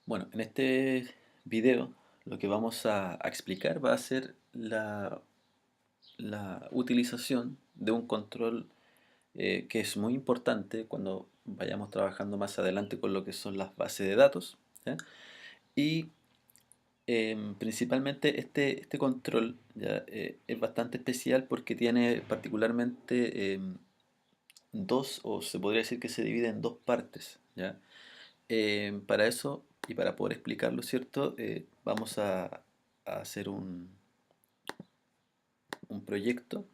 Bueno, en este video lo que vamos a explicar va a ser la utilización de un control que es muy importante cuando vayamos trabajando más adelante con lo que son las bases de datos, ¿ya? Y principalmente este control ya, es bastante especial porque tiene particularmente dos, o se podría decir que se divide en dos partes, ¿ya? Para eso y para poder explicarlo, ¿cierto? Vamos a hacer un proyecto,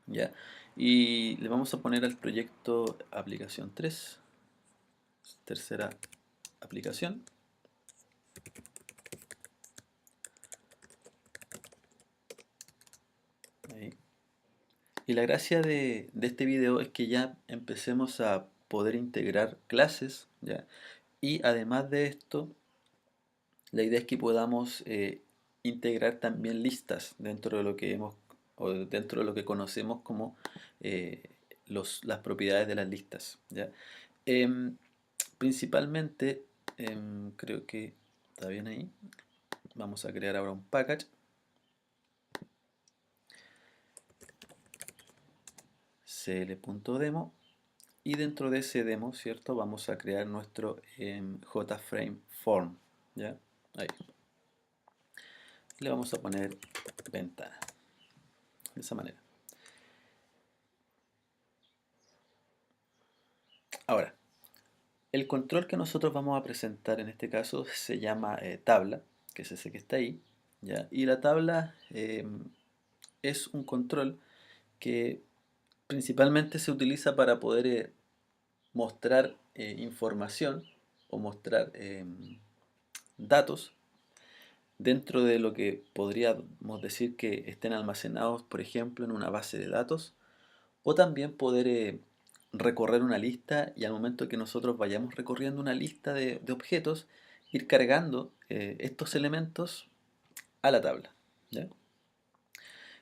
¿ya? Y le vamos a poner al proyecto aplicación 3, tercera aplicación. Ahí. Y la gracia de este video es que ya empecemos a poder integrar clases, ¿ya? Y además de esto, la idea es que podamos integrar también listas dentro de lo que hemos o dentro de lo que conocemos como eh, las propiedades de las listas, ¿ya? Em, Principalmente, creo que está bien ahí. Vamos a crear ahora un package cl.demo y dentro de ese demo, ¿cierto? Vamos a crear nuestro JFrame form, ¿ya? Ahí. Le vamos a poner ventana, de esa manera. Ahora, el control que nosotros vamos a presentar en este caso se llama tabla, que es ese que está ahí, ¿ya? Y la tabla es un control que principalmente se utiliza para poder mostrar información o mostrar datos dentro de lo que podríamos decir que estén almacenados, por ejemplo, en una base de datos, o también poder recorrer una lista y al momento que nosotros vayamos recorriendo una lista de objetos, ir cargando estos elementos a la tabla, ¿ya?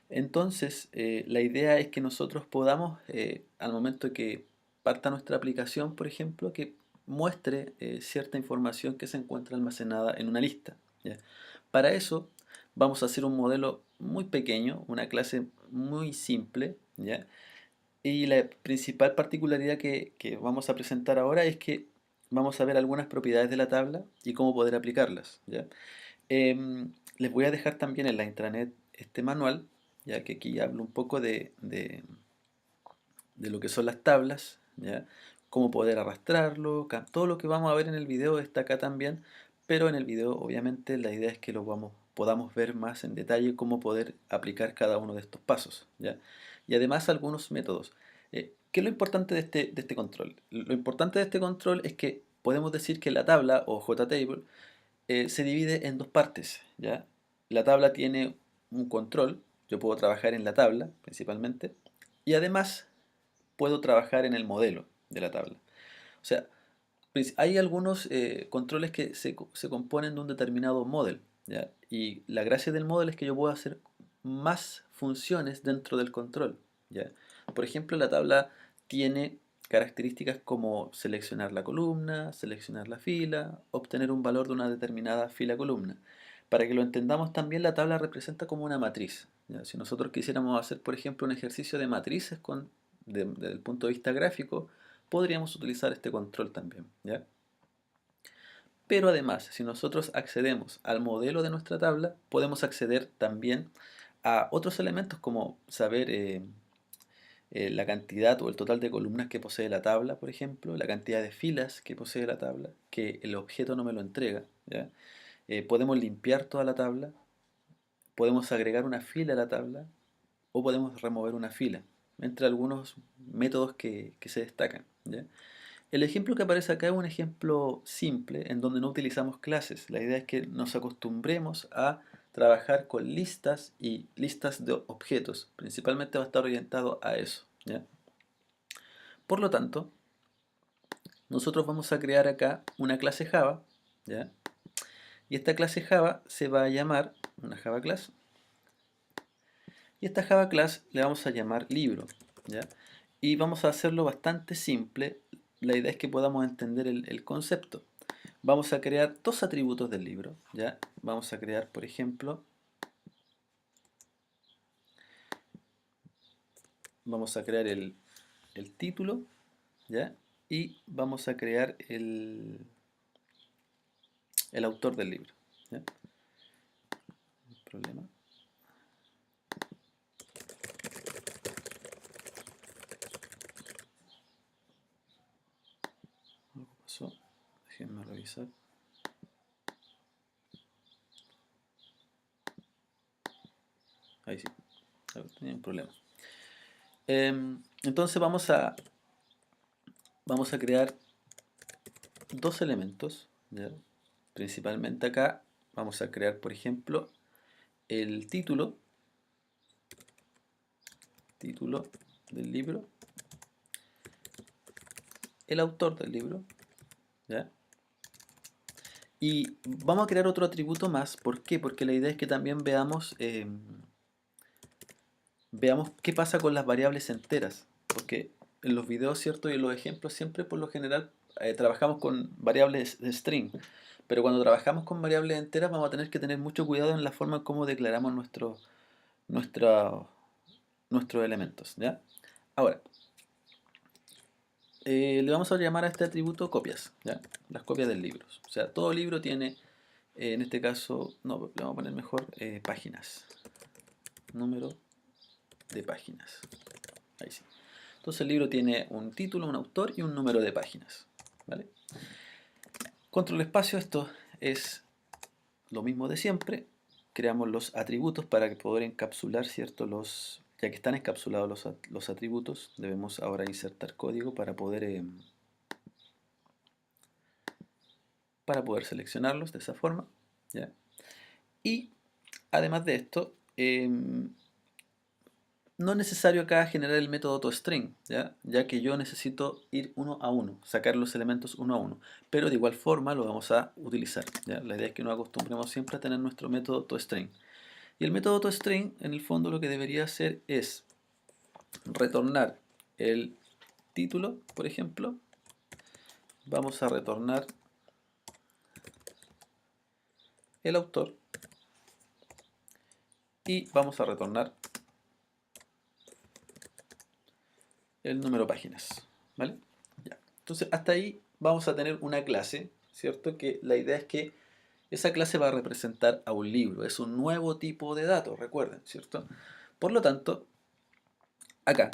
Entonces, la idea es que nosotros podamos, al momento que parta nuestra aplicación, por ejemplo, que muestre cierta información que se encuentra almacenada en una lista, ¿ya? Para eso vamos a hacer un modelo muy pequeño, una clase muy simple, ¿ya? Y la principal particularidad que vamos a presentar ahora es que vamos a ver algunas propiedades de la tabla y cómo poder aplicarlas, ¿ya? Les voy a dejar también en la intranet este manual, ya que aquí hablo un poco de lo que son las tablas, ¿ya? Cómo poder arrastrarlo, todo lo que vamos a ver en el video está acá también, pero en el video obviamente la idea es que podamos ver más en detalle cómo poder aplicar cada uno de estos pasos, ¿ya? Y además algunos métodos. ¿Qué es lo importante de este control? Lo importante de este control es que podemos decir que la tabla o JTable se divide en dos partes, ¿ya? La tabla tiene un control, yo puedo trabajar en la tabla principalmente, y además puedo trabajar en el modelo de la tabla. O sea, hay algunos controles que se componen de un determinado model, ¿ya? Y la gracia del model es que yo puedo hacer más funciones dentro del control, ¿ya? Por ejemplo, la tabla tiene características como seleccionar la columna, seleccionar la fila, obtener un valor de una determinada fila-columna. Para que lo entendamos también, la tabla representa como una matriz, ¿ya? Si nosotros quisiéramos hacer, por ejemplo, un ejercicio de matrices desde el punto de vista gráfico, podríamos utilizar este control también, ¿ya? Pero además, si nosotros accedemos al modelo de nuestra tabla, podemos acceder también a otros elementos como saber la cantidad o el total de columnas que posee la tabla, por ejemplo, la cantidad de filas que posee la tabla, que el objeto no me lo entrega, ¿ya? Podemos limpiar toda la tabla, podemos agregar una fila a la tabla o podemos remover una fila, entre algunos métodos que se destacan, ¿ya? El ejemplo que aparece acá es un ejemplo simple en donde no utilizamos clases. La idea es que nos acostumbremos a trabajar con listas y listas de objetos. Principalmente va a estar orientado a eso, ¿ya? Por lo tanto, nosotros vamos a crear acá una clase Java, ¿ya? Y esta clase Java se va a llamar una Java class. Y esta Java class le vamos a llamar libro, ¿ya? Y vamos a hacerlo bastante simple. La idea es que podamos entender el concepto. vamos a crear dos atributos del libro, ¿ya? Vamos a crear, por ejemplo, vamos a crear el título, ¿ya? Y vamos a crear el autor del libro, ¿ya? Problema. Algo pasó. Déjenme revisar. Ahí sí. Tenía un problema. Entonces vamos a crear dos elementos, ¿ya? Principalmente acá vamos a crear, por ejemplo, el título del libro, el autor del libro, ¿ya? Y vamos a crear otro atributo más. ¿Por qué? Porque la idea es que también veamos qué pasa con las variables enteras. Porque en los videos, ¿cierto? Y en los ejemplos siempre por lo general trabajamos con variables de string. Pero cuando trabajamos con variables enteras vamos a tener que tener mucho cuidado en la forma en cómo declaramos nuestra- nuestros elementos, ¿ya? Ahora, le vamos a llamar a este atributo copias, ¿ya? Las copias del libro. O sea, todo libro tiene, en este caso, no, le vamos a poner mejor páginas. Número de páginas. Ahí sí. Entonces el libro tiene un título, un autor y un número de páginas, ¿vale? Control espacio, esto es lo mismo de siempre. Creamos los atributos para poder encapsular, ¿cierto? Ya que están encapsulados los atributos, debemos ahora insertar código para poder seleccionarlos de esa forma, ¿ya? Y además de esto, no es necesario acá generar el método toString, ya que yo necesito ir uno a uno, sacar los elementos uno a uno. Pero de igual forma lo vamos a utilizar, ¿ya? La idea es que nos acostumbremos siempre a tener nuestro método toString. Y el método toString, en el fondo, lo que debería hacer es retornar el título, por ejemplo. Vamos a retornar el autor y vamos a retornar el número de páginas, ¿vale? Ya. Entonces hasta ahí vamos a tener una clase, ¿cierto? Que la idea es que esa clase va a representar a un libro, es un nuevo tipo de datos, recuerden, ¿cierto? Por lo tanto, acá,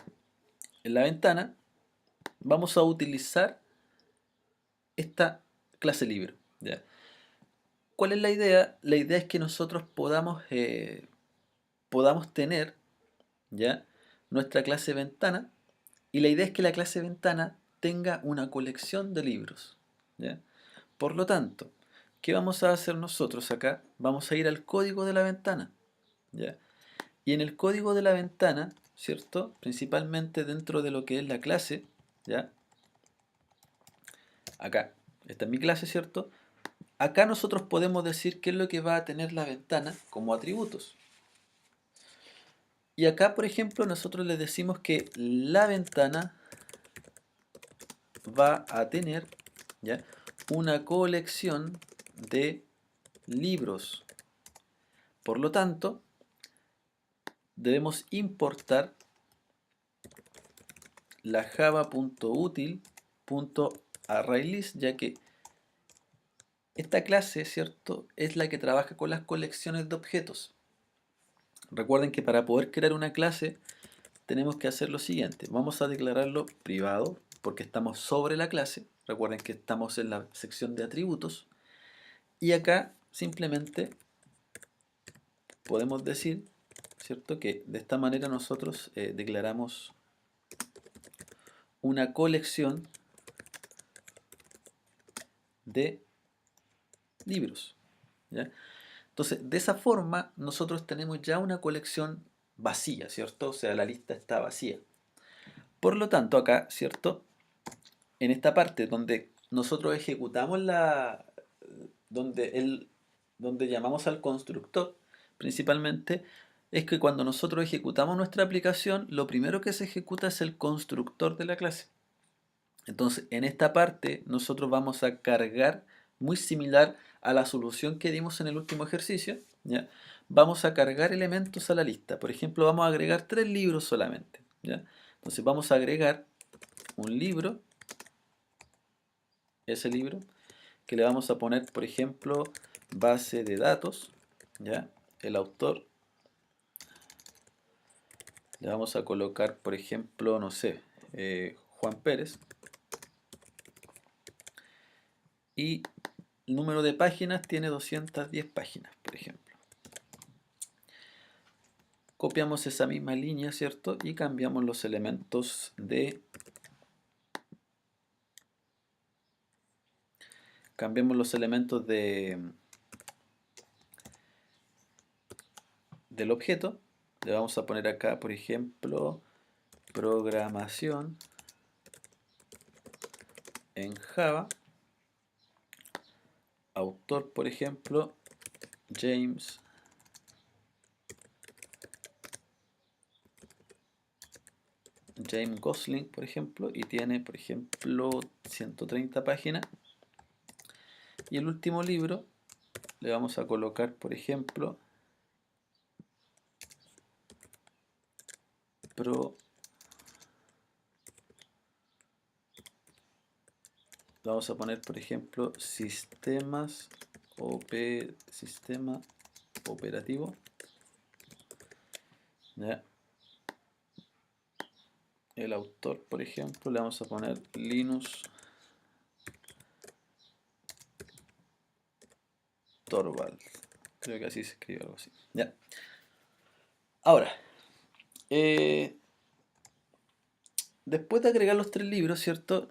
en la ventana, vamos a utilizar esta clase libro, ¿ya? ¿Cuál es la idea? La idea es que nosotros podamos tener, ¿ya? Nuestra clase ventana, y la idea es que la clase ventana tenga una colección de libros, ¿ya? Por lo tanto, ¿qué vamos a hacer nosotros acá? Vamos a ir al código de la ventana, ¿ya? Y en el código de la ventana, ¿cierto? Principalmente dentro de lo que es la clase, ¿ya? Acá, esta es mi clase, ¿cierto? Acá nosotros podemos decir qué es lo que va a tener la ventana como atributos. Y acá, por ejemplo, nosotros le decimos que la ventana va a tener, ¿ya? Una colección de libros. Por lo tanto, debemos importar la java.util.arraylist, ya que esta clase, ¿cierto?, es la que trabaja con las colecciones de objetos. Recuerden que para poder crear una clase tenemos que hacer lo siguiente. Vamos a declararlo privado porque estamos sobre la clase. Recuerden que estamos en la sección de atributos. Y acá simplemente podemos decir, ¿cierto?, que de esta manera nosotros declaramos una colección de libros, ¿ya? Entonces, de esa forma nosotros tenemos ya una colección vacía, ¿cierto? O sea, la lista está vacía. Por lo tanto, acá, ¿cierto? En esta parte donde nosotros ejecutamos donde donde llamamos al constructor, principalmente, es que cuando nosotros ejecutamos nuestra aplicación, lo primero que se ejecuta es el constructor de la clase. Entonces, en esta parte nosotros vamos a cargar muy similar a la solución que dimos en el último ejercicio, ¿ya? Vamos a cargar elementos a la lista. Por ejemplo, vamos a agregar 3 libros solamente, ¿ya? Entonces vamos a agregar un libro, ese libro, que le vamos a poner, por ejemplo, base de datos, ¿ya? El autor, le vamos a colocar, por ejemplo, no sé, Juan Pérez, y el número de páginas tiene 210 páginas, por ejemplo. Copiamos esa misma línea, ¿cierto? Y cambiamos los elementos del objeto. Le vamos a poner acá, por ejemplo, programación en Java. Autor, por ejemplo, James Gosling, por ejemplo, y tiene, por ejemplo, 130 páginas. Y el último libro le vamos a colocar, por ejemplo, vamos a poner, por ejemplo, sistema operativo, ¿ya? El autor, por ejemplo, le vamos a poner Linus Torvalds. Creo que así se escribe, algo así. Ya. Ahora, después de agregar los 3 libros, ¿cierto?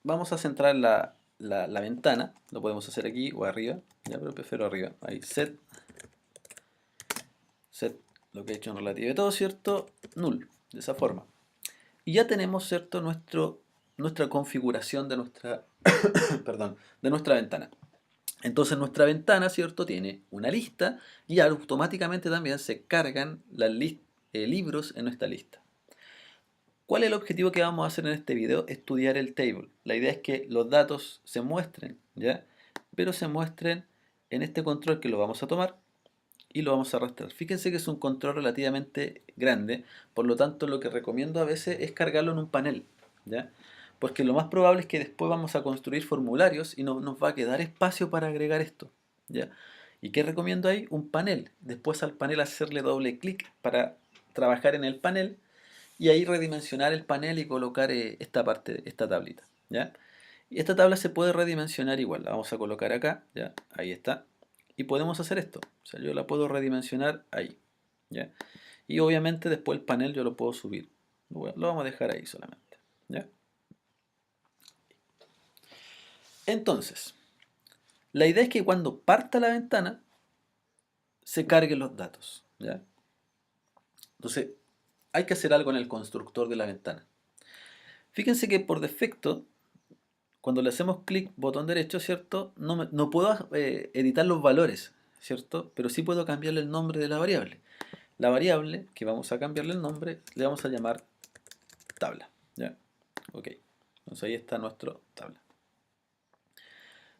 Vamos a centrar la ventana. Lo podemos hacer aquí o arriba. Ya, pero prefiero arriba. Ahí, set location relative de todo, ¿cierto? Null, de esa forma. Y ya tenemos, ¿cierto? Nuestra configuración de nuestra, perdón, de nuestra ventana. Entonces nuestra ventana, ¿cierto? Tiene una lista y automáticamente también se cargan los libros en nuestra lista. ¿Cuál es el objetivo que vamos a hacer en este video? Estudiar el table. La idea es que los datos se muestren, ¿ya? Pero se muestren en este control que lo vamos a tomar y lo vamos a arrastrar. Fíjense que es un control relativamente grande, por lo tanto lo que recomiendo a veces es cargarlo en un panel, ¿ya? Porque lo más probable es que después vamos a construir formularios y no nos va a quedar espacio para agregar esto, ¿ya? ¿Y qué recomiendo ahí? Un panel. Después al panel hacerle doble clic para trabajar en el panel y ahí redimensionar el panel y colocar esta parte, esta tablita, ¿ya? Y esta tabla se puede redimensionar igual, la vamos a colocar acá, ¿ya? Ahí está. Y podemos hacer esto, o sea, yo la puedo redimensionar ahí, ¿ya? Y obviamente después el panel yo lo puedo subir, lo vamos a dejar ahí solamente, ¿ya? Entonces, la idea es que cuando parta la ventana, se carguen los datos, ¿ya? Entonces, hay que hacer algo en el constructor de la ventana. Fíjense que por defecto, cuando le hacemos clic botón derecho, ¿cierto? No puedo editar los valores, ¿cierto? Pero sí puedo cambiarle el nombre de la variable. La variable que vamos a cambiarle el nombre le vamos a llamar tabla, ¿ya? Ok, entonces ahí está nuestra tabla.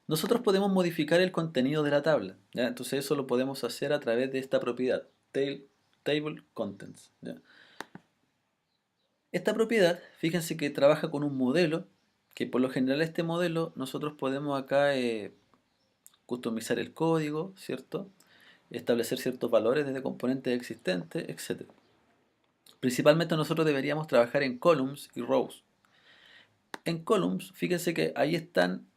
Nosotros podemos modificar el contenido de la tabla, ¿ya? Entonces eso lo podemos hacer a través de esta propiedad, table contents, ¿ya? Esta propiedad, fíjense que trabaja con un modelo, que por lo general este modelo nosotros podemos acá customizar el código, ¿cierto? Establecer ciertos valores desde componentes existentes, etc. Principalmente nosotros deberíamos trabajar en columns y rows. En columns, fíjense que ahí están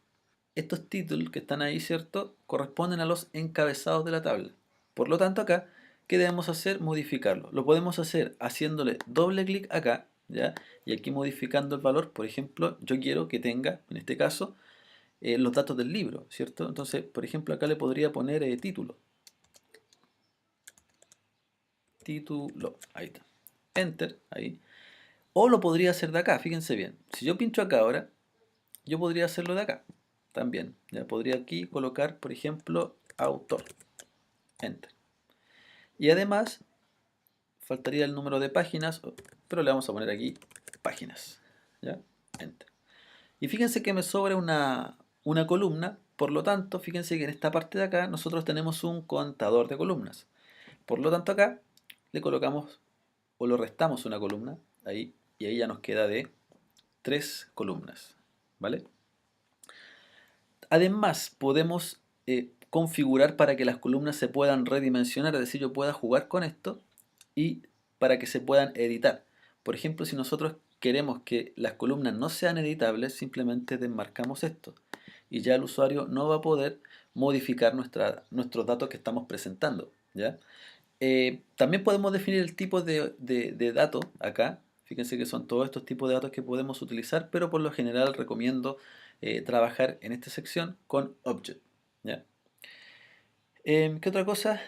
estos títulos que están ahí, ¿cierto? Corresponden a los encabezados de la tabla. Por lo tanto acá, ¿qué debemos hacer? Modificarlo. Lo podemos hacer haciéndole doble clic acá, ¿ya? Y aquí modificando el valor, por ejemplo, yo quiero que tenga, en este caso, los datos del libro, ¿cierto? Entonces, por ejemplo, acá le podría poner título. Título, ahí está. Enter, ahí. O lo podría hacer de acá, fíjense bien. Si yo pincho acá ahora, yo podría hacerlo de acá también. Ya podría aquí colocar, por ejemplo, autor. Enter. Y además, faltaría el número de páginas, pero le vamos a poner aquí páginas. ¿Ya? Enter. Y fíjense que me sobra una columna Por lo tanto, fíjense que en esta parte de acá nosotros tenemos un contador de columnas. Por lo tanto, acá le colocamos o le restamos una columna, ahí, y ahí ya nos queda de 3 columnas, ¿vale? Además, podemos configurar para que las columnas se puedan redimensionar, es decir, yo pueda jugar con esto y para que se puedan editar. Por ejemplo, si nosotros queremos que las columnas no sean editables, simplemente desmarcamos esto y ya el usuario no va a poder modificar nuestros datos que estamos presentando, ¿ya? También podemos definir el tipo de dato acá. Fíjense que son todos estos tipos de datos que podemos utilizar, pero por lo general recomiendo trabajar en esta sección con Object, ¿ya? ¿Qué otra cosa?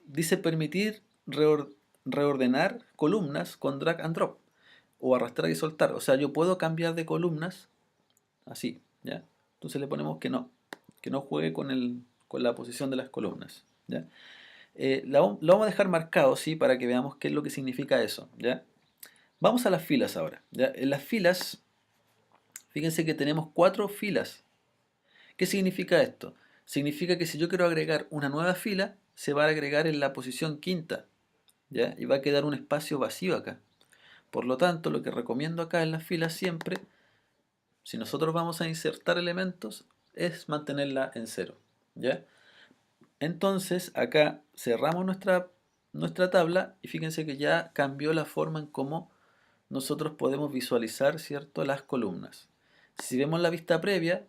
Dice permitir reordenar columnas con drag and drop o arrastrar y soltar. O sea, yo puedo cambiar de columnas así, ¿ya? Entonces le ponemos que no juegue con la posición de las columnas, ¿ya? Lo vamos a dejar marcado, ¿sí? Para que veamos qué es lo que significa eso, ¿ya? Vamos a las filas ahora, ¿ya? En las filas, fíjense que tenemos 4 filas. ¿Qué significa esto? Significa que si yo quiero agregar una nueva fila, se va a agregar en la posición quinta, ¿ya? Y va a quedar un espacio vacío acá. Por lo tanto, lo que recomiendo acá en las filas siempre, si nosotros vamos a insertar elementos, es mantenerla en cero, ¿ya? Entonces, acá cerramos nuestra tabla y fíjense que ya cambió la forma en cómo nosotros podemos visualizar, ¿cierto?, las columnas. Si vemos la vista previa,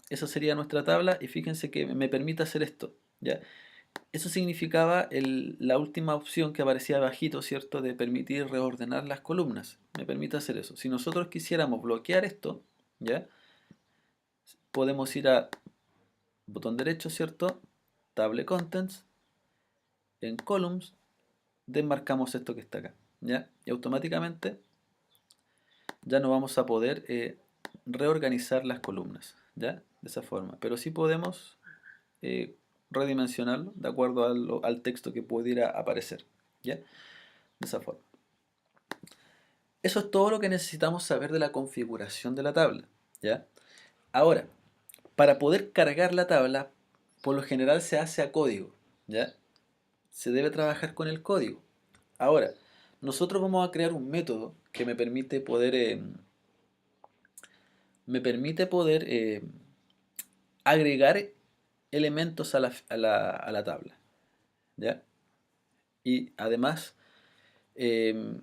esa sería nuestra tabla y fíjense que me permite hacer esto, ¿ya? Eso significaba la última opción que aparecía abajito, ¿cierto?, de permitir reordenar las columnas. Me permite hacer eso. Si nosotros quisiéramos bloquear esto, ¿ya? Podemos ir a botón derecho, ¿cierto?, Table Contents, en Columns, desmarcamos esto que está acá, ¿ya? Y automáticamente ya no vamos a poder reorganizar las columnas, ¿ya? De esa forma. Pero sí podemos eh, redimensionarlo de acuerdo al texto que pudiera aparecer, ¿ya? De esa forma. Eso es todo lo que necesitamos saber de la configuración de la tabla, ¿ya? Ahora, para poder cargar la tabla, por lo general se hace a código, ¿ya? Se debe trabajar con el código. Ahora, nosotros vamos a crear un método que me permite poder agregar elementos a la tabla, ¿ya? Y además eh,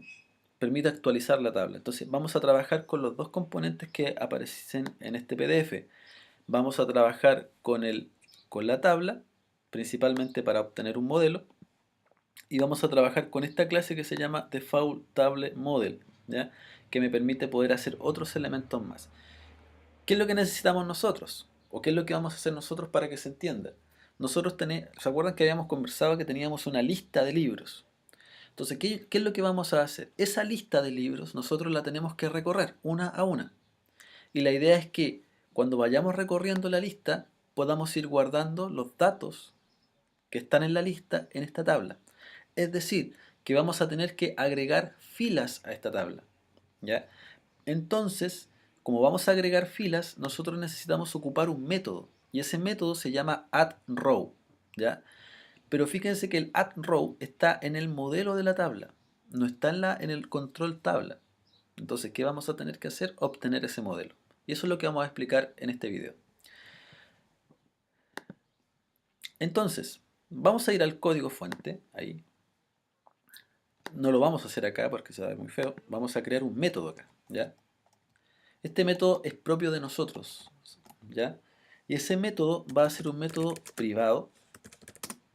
permite actualizar la tabla. Entonces vamos a trabajar con los dos componentes que aparecen en este PDF. Vamos a trabajar con la tabla, principalmente para obtener un modelo, y vamos a trabajar con esta clase que se llama Default Table Model, ¿ya? Que me permite poder hacer otros elementos más. ¿Qué es lo que necesitamos nosotros? ¿O qué es lo que vamos a hacer nosotros para que se entienda? Nosotros ¿se acuerdan que habíamos conversado que teníamos una lista de libros? Entonces, ¿qué es lo que vamos a hacer? Esa lista de libros nosotros la tenemos que recorrer una a una. Y la idea es que cuando vayamos recorriendo la lista, podamos ir guardando los datos que están en la lista en esta tabla. Es decir, que vamos a tener que agregar filas a esta tabla, ¿ya? Entonces, como vamos a agregar filas, nosotros necesitamos ocupar un método. Y ese método se llama addRow, ¿ya? Pero fíjense que el addRow está en el modelo de la tabla, no está en el control tabla. Entonces, ¿qué vamos a tener que hacer? Obtener ese modelo. Y eso es lo que vamos a explicar en este video. Entonces, vamos a ir al código fuente, ahí. No lo vamos a hacer acá porque se va a ver muy feo. Vamos a crear un método acá, ¿ya? Este método es propio de nosotros, ¿ya? Y ese método va a ser un método privado,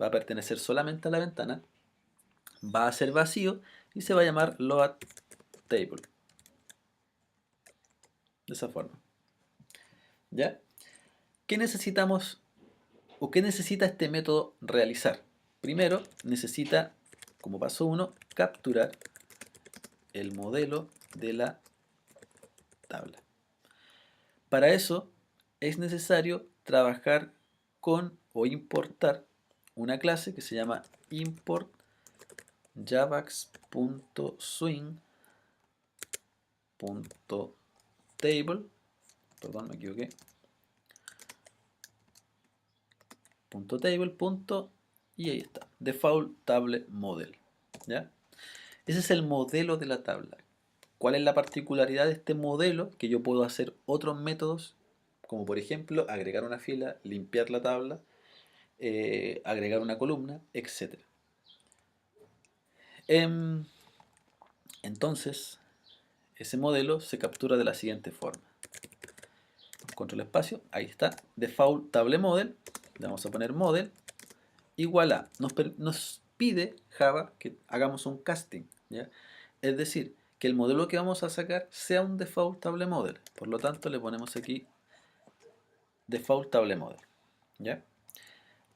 va a pertenecer solamente a la ventana, va a ser vacío y se va a llamar loadTable. De esa forma, ¿ya? ¿Qué necesitamos o qué necesita este método realizar? Primero, necesita, como paso 1, capturar el modelo de la tabla. Para eso es necesario trabajar con o importar una clase que se llama import javax.swing.table, perdón, me equivoqué, table, y ahí está, default table model, ¿ya? Ese es el modelo de la tabla. ¿Cuál es la particularidad de este modelo? Que yo puedo hacer otros métodos, como por ejemplo agregar una fila, limpiar la tabla, agregar una columna, etc. Entonces, ese modelo se captura de la siguiente forma. Control espacio, ahí está, default table model, le vamos a poner model, igual a, nos pide Java que hagamos un casting, ¿ya? Es decir, que el modelo que vamos a sacar sea un default table model. Por lo tanto, le ponemos aquí default table model, ¿ya?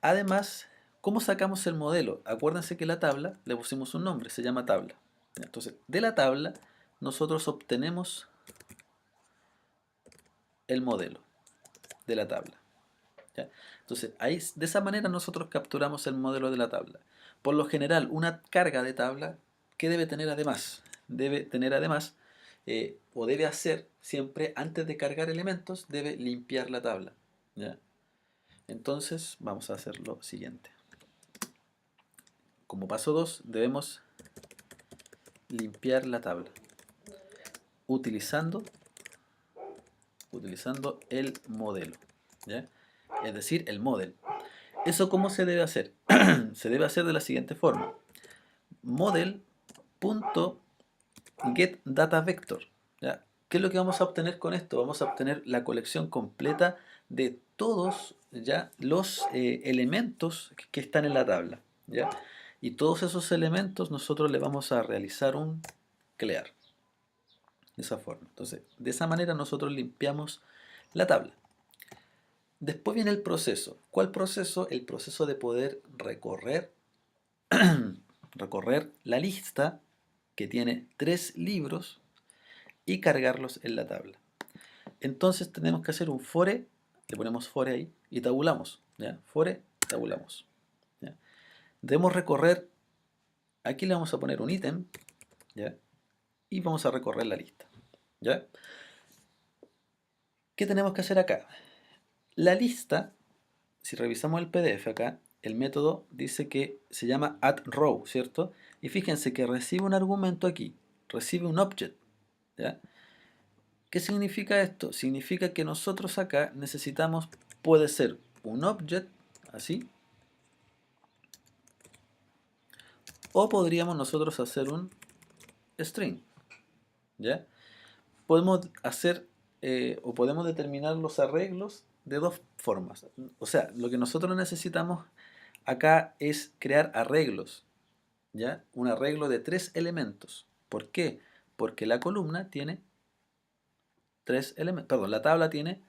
Además, ¿cómo sacamos el modelo? Acuérdense que la tabla le pusimos un nombre, se llama tabla. Entonces, de la tabla nosotros obtenemos el modelo de la tabla, ¿ya? Entonces, ahí, de esa manera nosotros capturamos el modelo de la tabla. Por lo general, una carga de tabla, ¿qué debe tener además? Debe tener además, o debe hacer siempre, antes de cargar elementos, debe limpiar la tabla, ¿ya? Entonces, vamos a hacer lo siguiente. Como paso 2, debemos limpiar la tabla utilizando el modelo, ¿ya? Es decir, el model. ¿Eso cómo se debe hacer? Se debe hacer de la siguiente forma. Model.getDataVector, ¿ya? ¿Qué es lo que vamos a obtener con esto? Vamos a obtener la colección completa de todos, ¿ya?, los elementos que están en la tabla, ¿ya? Y todos esos elementos nosotros le vamos a realizar un clear. De esa forma. Entonces, de esa manera nosotros limpiamos la tabla. Después viene el proceso. ¿Cuál proceso? El proceso de poder recorrer la lista que tiene 3 libros y cargarlos en la tabla. Entonces tenemos que hacer un fore, le ponemos fore ahí y tabulamos, ¿ya? Fore, tabulamos, ¿ya? Debemos recorrer, aquí le vamos a poner un ítem, ¿ya? Y vamos a recorrer la lista, ¿ya? ¿Qué tenemos que hacer acá? La lista, si revisamos el PDF acá, el método dice que se llama addRow, ¿cierto? Y fíjense que recibe un argumento aquí, recibe un object, ¿ya? ¿Qué significa esto? Significa que nosotros acá necesitamos, puede ser un object, así, o podríamos nosotros hacer un string, ¿ya? Podemos hacer o podemos determinar los arreglos de dos formas. O sea, lo que nosotros necesitamos acá es crear arreglos, ¿ya? Un arreglo de 3 elementos. ¿Por qué? Porque la columna tiene 3 elementos, perdón, la tabla tiene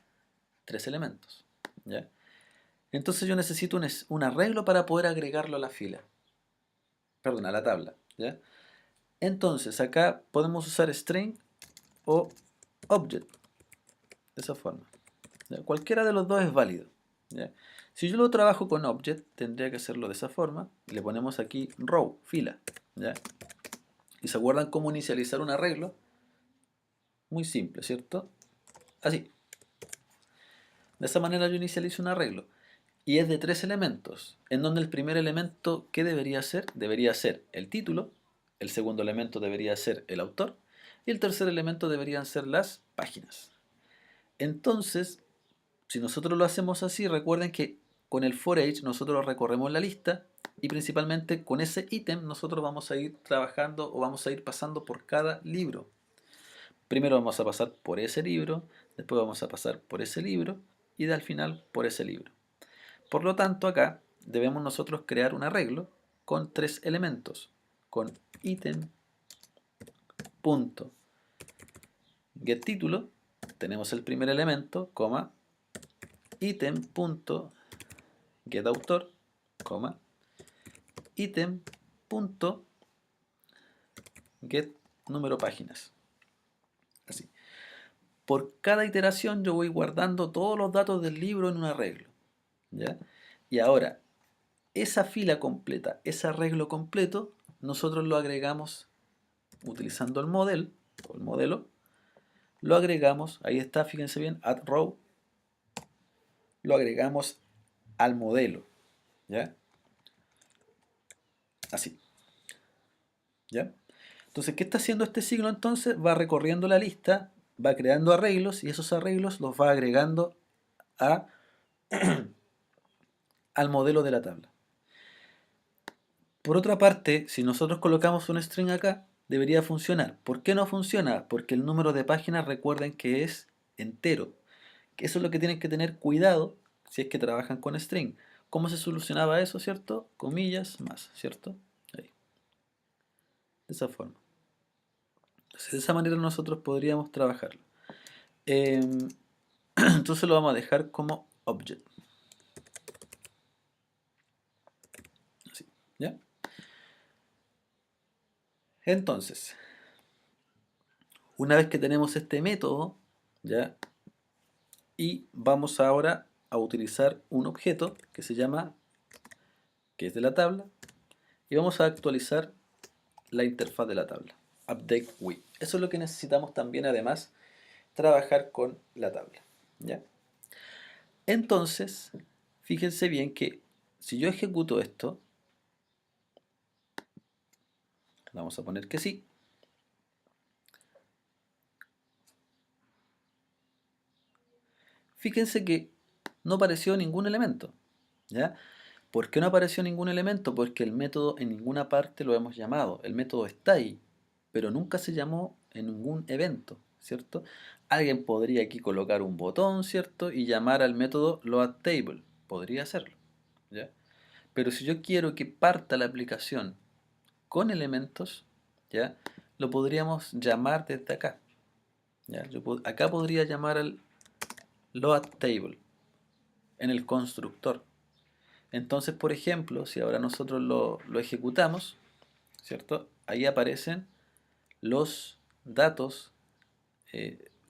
3 elementos, ¿ya? Entonces yo necesito un arreglo para poder agregarlo a la fila, perdón, a la tabla, ¿ya? Entonces acá podemos usar string o object, de esa forma, ¿ya? Cualquiera de los dos es válido, ¿ya? Si yo lo trabajo con object, tendría que hacerlo de esa forma, y le ponemos aquí row, fila, ¿ya? ¿Y se acuerdan cómo inicializar un arreglo? Muy simple, ¿cierto? Así. De esa manera yo inicializo un arreglo. Y es de 3 elementos, en donde el primer elemento, ¿qué debería ser? Debería ser el título, el segundo elemento debería ser el autor, y el tercer elemento deberían ser las páginas. Entonces, si nosotros lo hacemos así, recuerden que con el for each nosotros recorremos la lista y principalmente con ese ítem nosotros vamos a ir trabajando o vamos a ir pasando por cada libro. Primero vamos a pasar por ese libro, después vamos a pasar por ese libro y al final por ese libro. Por lo tanto, acá debemos nosotros crear un arreglo con 3 elementos, con item.getTítulo, tenemos el primer elemento, coma, item.getAutor, coma, item.getNúmeroPáginas. Así. Por cada iteración yo voy guardando todos los datos del libro en un arreglo, ¿ya? Y ahora, esa fila completa, ese arreglo completo, nosotros lo agregamos utilizando el modelo, lo agregamos, ahí está, fíjense bien, add row, lo agregamos al modelo, ¿ya? Así, ¿ya? Entonces, ¿qué está haciendo este signo entonces? Va recorriendo la lista, va creando arreglos y esos arreglos los va agregando a, al modelo de la tabla. Por otra parte, si nosotros colocamos un string acá, debería funcionar. ¿Por qué no funciona? Porque el número de páginas, recuerden que es entero. Eso es lo que tienen que tener cuidado si es que trabajan con string. ¿Cómo se solucionaba eso, cierto? Comillas más, ¿cierto? Ahí, de esa forma. Entonces, de esa manera nosotros podríamos trabajarlo. Entonces lo vamos a dejar como object. Así, ¿ya? Entonces, una vez que tenemos este método, ¿ya? Y vamos ahora a utilizar un objeto que se llama, que es de la tabla, y vamos a actualizar la interfaz de la tabla. Update with. Eso es lo que necesitamos también, además, trabajar con la tabla, ¿ya? Entonces, fíjense bien que si yo ejecuto esto, vamos a poner que sí, fíjense que no apareció ningún elemento, ¿ya? ¿Por qué no apareció ningún elemento? Porque el método en ninguna parte lo hemos llamado. El método está ahí, pero nunca se llamó en ningún evento, ¿cierto? Alguien podría aquí colocar un botón, ¿cierto? Y llamar al método loadTable. Podría hacerlo, ¿ya? Pero si yo quiero que parta la aplicación con elementos, ¿ya? Lo podríamos llamar desde acá, ¿ya? Acá podría llamar al loadTable en el constructor. Entonces, por ejemplo, si ahora nosotros lo ejecutamos, ¿cierto? Ahí aparecen los datos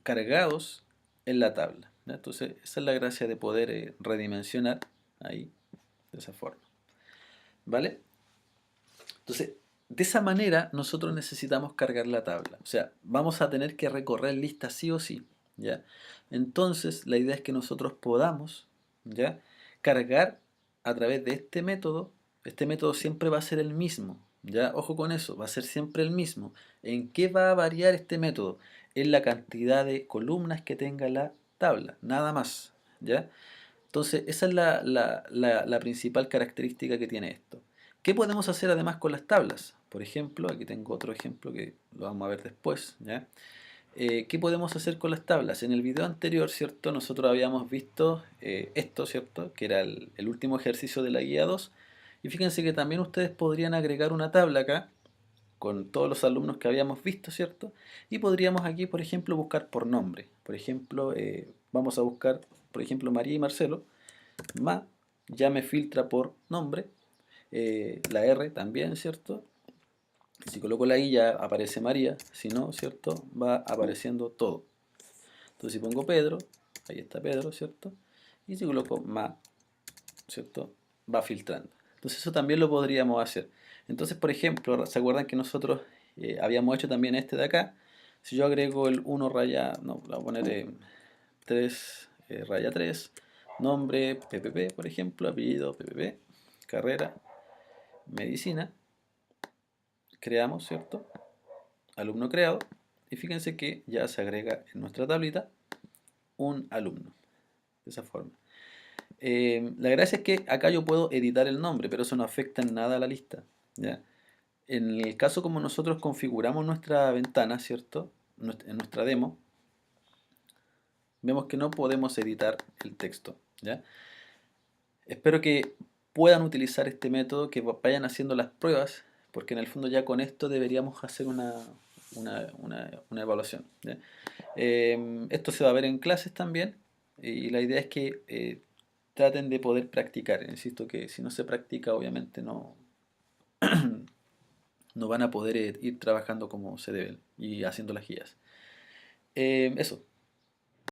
cargados en la tabla, ¿ya? Entonces, esa es la gracia de poder redimensionar ahí, de esa forma, ¿vale? Entonces, de esa manera nosotros necesitamos cargar la tabla. O sea, vamos a tener que recorrer listas sí o sí, ¿ya? Entonces, la idea es que nosotros podamos, ¿ya? Cargar a través de este método. Este método siempre va a ser el mismo, ¿ya? Ojo con eso, va a ser siempre el mismo. ¿En qué va a variar este método? En la cantidad de columnas que tenga la tabla, nada más, ¿ya? Entonces, esa es la principal característica que tiene esto. ¿Qué podemos hacer además con las tablas? Por ejemplo, aquí tengo otro ejemplo que lo vamos a ver después, ¿ya? ¿Qué podemos hacer con las tablas? En el video anterior, ¿cierto? Nosotros habíamos visto esto, ¿cierto? Que era el último ejercicio de la guía 2. Y fíjense que también ustedes podrían agregar una tabla acá con todos los alumnos que habíamos visto, ¿cierto? Y podríamos aquí, por ejemplo, buscar por nombre. Por ejemplo, vamos a buscar, por ejemplo, María y Marcelo. Ya me filtra por nombre. La R también, ¿cierto? Si coloco la I ya aparece María, si no, ¿cierto? Va apareciendo todo. Entonces si pongo Pedro, ahí está Pedro, ¿cierto? Y si coloco ¿cierto? Va filtrando. Entonces eso también lo podríamos hacer. Entonces, por ejemplo, ¿se acuerdan que nosotros habíamos hecho también este de acá? Si yo agrego el 1 raya, no, lo voy a poner 3 raya 3, nombre PPP, por ejemplo, apellido PPP, carrera, medicina, creamos, ¿cierto? Alumno creado, y fíjense que ya se agrega en nuestra tablita un alumno, de esa forma. La gracia es que acá yo puedo editar el nombre, pero eso no afecta en nada a la lista, ¿ya? En el caso como nosotros configuramos nuestra ventana, ¿cierto? En nuestra demo, vemos que no podemos editar el texto, ¿ya? Espero que puedan utilizar este método, que vayan haciendo las pruebas, porque en el fondo ya con esto deberíamos hacer una evaluación, ¿ya? Esto se va a ver en clases también, y la idea es que traten de poder practicar. Insisto que si no se practica, obviamente no van a poder ir trabajando como se debe y haciendo las guías. Eso.